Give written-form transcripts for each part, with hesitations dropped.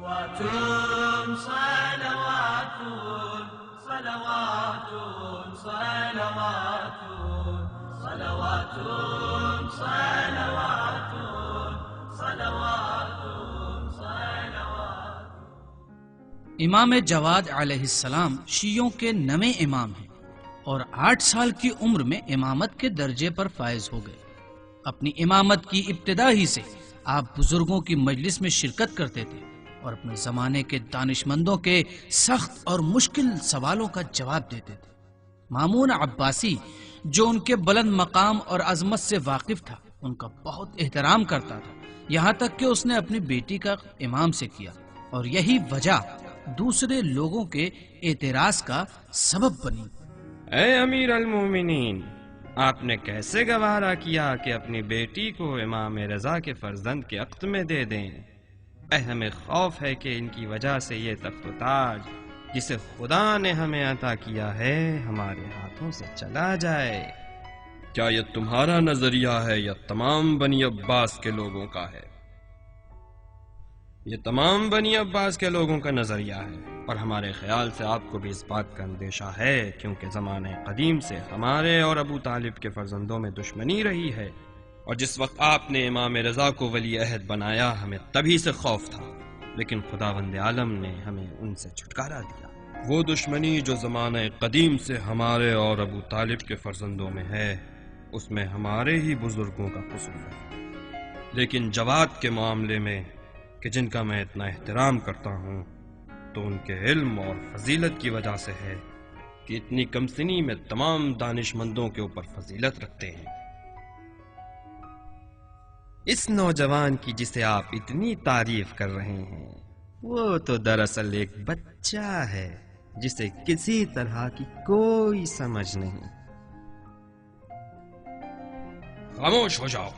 صلوات صلوات صلوات صلوات صلوات صلوات صلوات۔ امام جواد علیہ السلام شیعوں کے نویں امام ہیں اور 8 سال کی عمر میں امامت کے درجے پر فائز ہو گئے۔ اپنی امامت کی ابتدا ہی سے آپ بزرگوں کی مجلس میں شرکت کرتے تھے اور اپنے زمانے کے دانشمندوں کے سخت اور مشکل سوالوں کا جواب دیتے تھے۔ مامون عباسی جو ان کے بلند مقام اور عظمت سے واقف تھا، ان کا بہت احترام کرتا تھا، یہاں تک کہ اس نے اپنی بیٹی کا امام سے کیا، اور یہی وجہ دوسرے لوگوں کے اعتراض کا سبب بنی۔ اے امیر المومنین، آپ نے کیسے گوارا کیا کہ اپنی بیٹی کو امام رضا کے فرزند کے عقد میں دے دیں؟ اے ہمیں خوف ہے کہ ان کی وجہ سے یہ تخت و تاج جسے خدا نے ہمیں عطا کیا ہے ہمارے ہاتھوں سے چلا جائے۔ کیا یہ تمہارا نظریہ ہے یا تمام بنی عباس کے لوگوں کا ہے؟ یہ تمام بنی عباس کے لوگوں کا نظریہ ہے، اور ہمارے خیال سے آپ کو بھی اس بات کا اندیشہ ہے، کیونکہ زمانے قدیم سے ہمارے اور ابو طالب کے فرزندوں میں دشمنی رہی ہے، اور جس وقت آپ نے امام رضا کو ولی عہد بنایا ہمیں تبھی سے خوف تھا، لیکن خداوند عالم نے ہمیں ان سے چھٹکارا دیا۔ وہ دشمنی جو زمانے قدیم سے ہمارے اور ابو طالب کے فرزندوں میں ہے، اس میں ہمارے ہی بزرگوں کا قصور ہے، لیکن جواد کے معاملے میں کہ جن کا میں اتنا احترام کرتا ہوں، تو ان کے علم اور فضیلت کی وجہ سے ہے کہ اتنی کم سنی میں تمام دانشمندوں کے اوپر فضیلت رکھتے ہیں۔ اس نوجوان کی جسے آپ اتنی تعریف کر رہے ہیں، وہ تو دراصل ایک بچہ ہے جسے کسی طرح کی کوئی سمجھ نہیں۔ خاموش ہو جاؤ،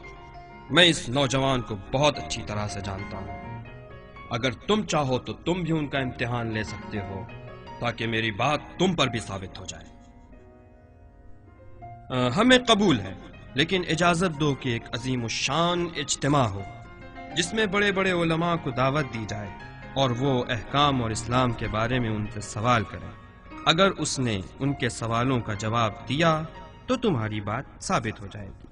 میں اس نوجوان کو بہت اچھی طرح سے جانتا ہوں۔ اگر تم چاہو تو تم بھی ان کا امتحان لے سکتے ہو، تاکہ میری بات تم پر بھی ثابت ہو جائے۔ ہمیں قبول ہے، لیکن اجازت دو کہ ایک عظیم الشان اجتماع ہو جس میں بڑے بڑے علماء کو دعوت دی جائے اور وہ احکام اور اسلام کے بارے میں ان سے سوال کریں۔ اگر اس نے ان کے سوالوں کا جواب دیا تو تمہاری بات ثابت ہو جائے گی،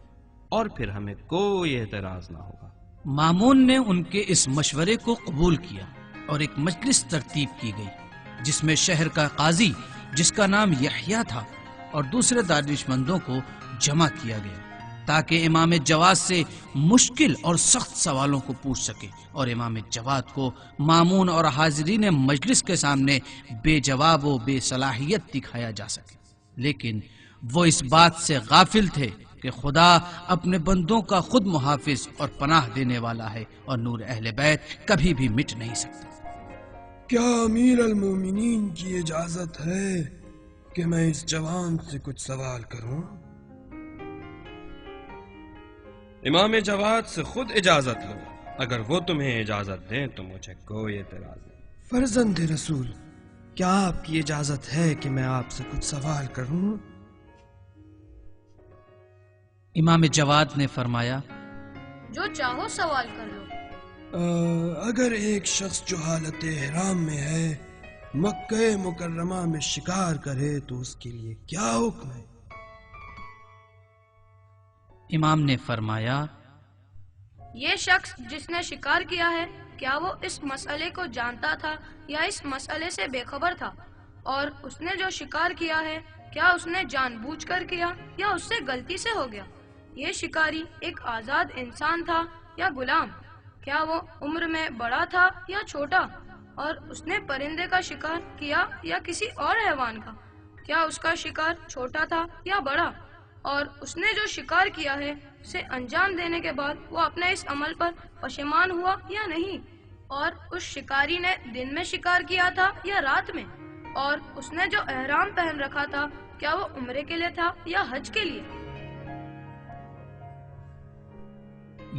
اور پھر ہمیں کوئی اعتراض نہ ہوگا۔ مامون نے ان کے اس مشورے کو قبول کیا اور ایک مجلس ترتیب کی گئی جس میں شہر کا قاضی جس کا نام یحییٰ تھا اور دوسرے دانشمندوں کو جمع کیا گیا تاکہ امام جواد سے مشکل اور سخت سوالوں کو پوچھ سکے، اور امام جواد کو مامون اور حاضرین مجلس کے سامنے بے جواب و بے صلاحیت دکھایا جا سکے۔ لیکن وہ اس بات سے غافل تھے کہ خدا اپنے بندوں کا خود محافظ اور پناہ دینے والا ہے، اور نور اہل بیت کبھی بھی مٹ نہیں سکتا۔ کیا امیر المومنین کی اجازت ہے کہ میں اس جوان سے کچھ سوال کروں؟ امام جواد سے خود اجازت لو، اگر وہ تمہیں اجازت دیں تو مجھے کوئی اعتراض نہیں۔ فرزند رسول، کیا آپ کی اجازت ہے کہ میں آپ سے کچھ سوال کروں؟ امام جواد نے فرمایا، جو چاہو سوال کر لو۔ اگر ایک شخص جو حالت احرام میں ہے مکہ مکرمہ میں شکار کرے تو اس کے لیے کیا حکم ہے؟ امام نے فرمایا، یہ شخص جس نے شکار کیا ہے، کیا وہ اس مسئلے کو جانتا تھا یا اس مسئلے سے بے خبر تھا؟ اور اس نے جو شکار کیا ہے، کیا اس نے جان بوجھ کر کیا یا اس سے غلطی سے ہو گیا؟ یہ شکاری ایک آزاد انسان تھا یا غلام؟ کیا وہ عمر میں بڑا تھا یا چھوٹا؟ اور اس نے پرندے کا شکار کیا یا کسی اور حیوان کا؟ کیا اس کا شکار چھوٹا تھا یا بڑا؟ اور اس نے جو شکار کیا ہے اسے انجام دینے کے بعد وہ اپنے اس عمل پر پشیمان ہوا یا نہیں؟ اور اس شکاری نے دن میں شکار کیا تھا یا رات میں؟ اور اس نے جو احرام پہن رکھا تھا کیا وہ عمرے کے لیے تھا یا حج کے لیے؟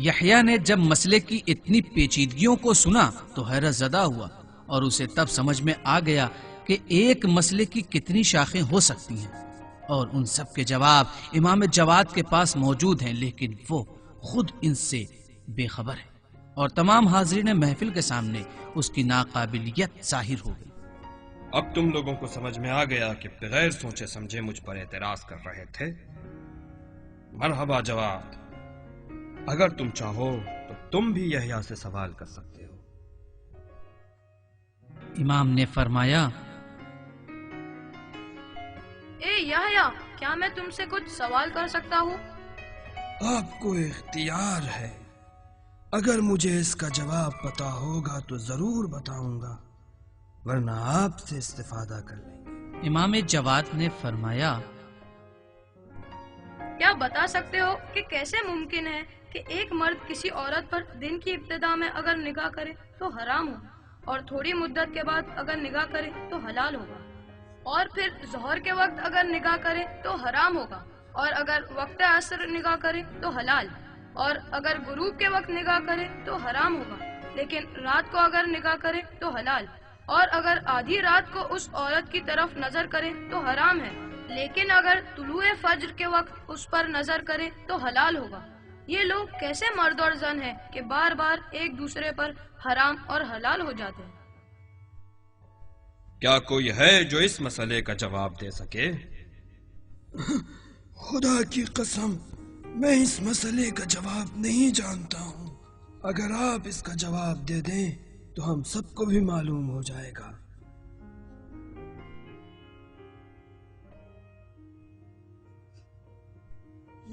یحییٰ نے جب مسئلے کی اتنی پیچیدگیوں کو سنا تو حیرت زدہ ہوا، اور اسے تب سمجھ میں آ گیا کہ ایک مسئلے کی کتنی شاخیں ہو سکتی ہیں، اور ان سب کے جواب امام جواد کے پاس موجود ہیں، لیکن وہ خود ان سے بے خبر ہے۔ اور تمام حاضرین محفل کے سامنے اس کی ناقابلیت ظاہر ہو گئی۔ اب تم لوگوں کو سمجھ میں آ گیا کہ بغیر سوچے سمجھے مجھ پر اعتراض کر رہے تھے۔ مرحبا جواد، اگر تم چاہو تو تم بھی یحییٰ سے سوال کر سکتے ہو۔ امام نے فرمایا، اے یحییٰ، کیا میں تم سے کچھ سوال کر سکتا ہوں؟ آپ کو اختیار ہے، اگر مجھے اس کا جواب پتا ہوگا تو ضرور بتاؤں گا، ورنہ آپ سے استفادہ کر لیں گے۔ امام جواد نے فرمایا، کیا بتا سکتے ہو کہ کیسے ممکن ہے کہ ایک مرد کسی عورت پر دن کی ابتدا میں اگر نگاہ کرے تو حرام ہو، اور تھوڑی مدت کے بعد اگر نگاہ کرے تو حلال ہوگا، اور پھر ظہر کے وقت اگر نگاہ کرے تو حرام ہوگا، اور اگر وقت عصر نگاہ کرے تو حلال، اور اگر غروب کے وقت نگاہ کرے تو حرام ہوگا، لیکن رات کو اگر نگاہ کرے تو حلال، اور اگر آدھی رات کو اس عورت کی طرف نظر کرے تو حرام ہے، لیکن اگر طلوع فجر کے وقت اس پر نظر کرے تو حلال ہوگا۔ یہ لوگ کیسے مرد اور زن ہیں کہ بار بار ایک دوسرے پر حرام اور حلال ہو جاتے ہیں؟ کیا کوئی ہے جو اس مسئلے کا جواب دے سکے؟ خدا کی قسم، میں اس مسئلے کا جواب نہیں جانتا ہوں۔ اگر آپ اس کا جواب دے دیں تو ہم سب کو بھی معلوم ہو جائے گا۔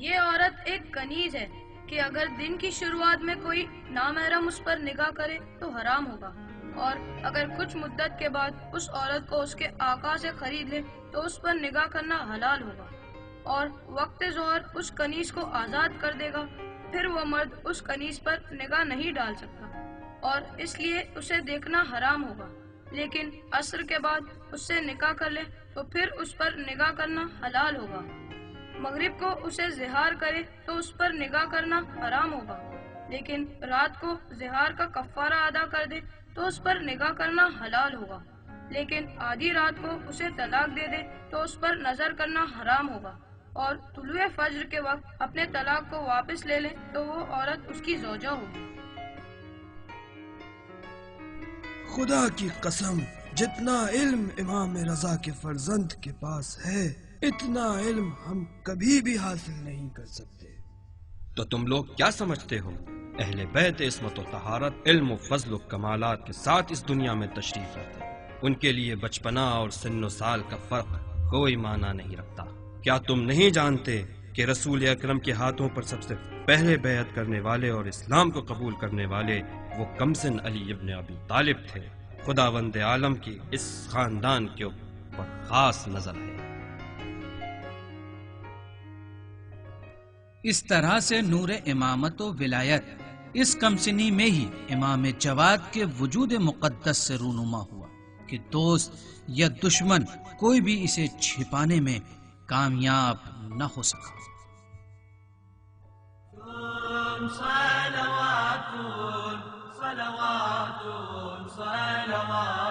یہ عورت ایک کنیز ہے کہ اگر دن کی شروعات میں کوئی نامحرم اس پر نگاہ کرے تو حرام ہوگا، اور اگر کچھ مدت کے بعد اس عورت کو اس کے آقا سے خرید لے تو اس پر نگاہ کرنا حلال ہوگا، اور وقت ظہر اس کنیز کو آزاد کر دے گا، پھر وہ مرد اس کنیز پر نگاہ نہیں ڈال سکتا، اور اس لیے اسے دیکھنا حرام ہوگا، لیکن عصر کے بعد اس سے نکاح کر لے تو پھر اس پر نگاہ کرنا حلال ہوگا۔ مغرب کو اسے زہار کرے تو اس پر نگاہ کرنا حرام ہوگا، لیکن رات کو زہار کا کفارہ ادا کر دے تو اس پر نگاہ کرنا حلال ہوگا، لیکن آدھی رات کو اسے طلاق دے دے تو اس پر نظر کرنا حرام ہوگا، اور طلوع فجر کے وقت اپنے طلاق کو واپس لے لے تو وہ عورت اس کی زوجہ ہوگی۔ خدا کی قسم، جتنا علم امام رضا کے فرزند کے پاس ہے اتنا علم ہم کبھی بھی حاصل نہیں کر سکتے۔ تو تم لوگ کیا سمجھتے ہو؟ اہل بیت عصمت و طہارت، علم و فضل و کمالات کے ساتھ اس دنیا میں تشریف لاتے، ان کے لیے بچپنا اور سن و سال کا فرق کوئی معنی نہیں رکھتا۔ کیا تم نہیں جانتے کہ رسول اکرم کے ہاتھوں پر سب سے پہلے بیعت کرنے والے اور اسلام کو قبول کرنے والے وہ کمسن علی ابن ابی طالب تھے؟ خداوند عالم کی اس خاندان کے اوپر خاص نظر ہے۔ اس طرح سے نور امامت و ولایت اس کمسنی میں ہی امام جواد کے وجود مقدس سے رونما ہوا کہ دوست یا دشمن کوئی بھی اسے چھپانے میں کامیاب نہ ہو سکا۔ صلوات صلوات صلوات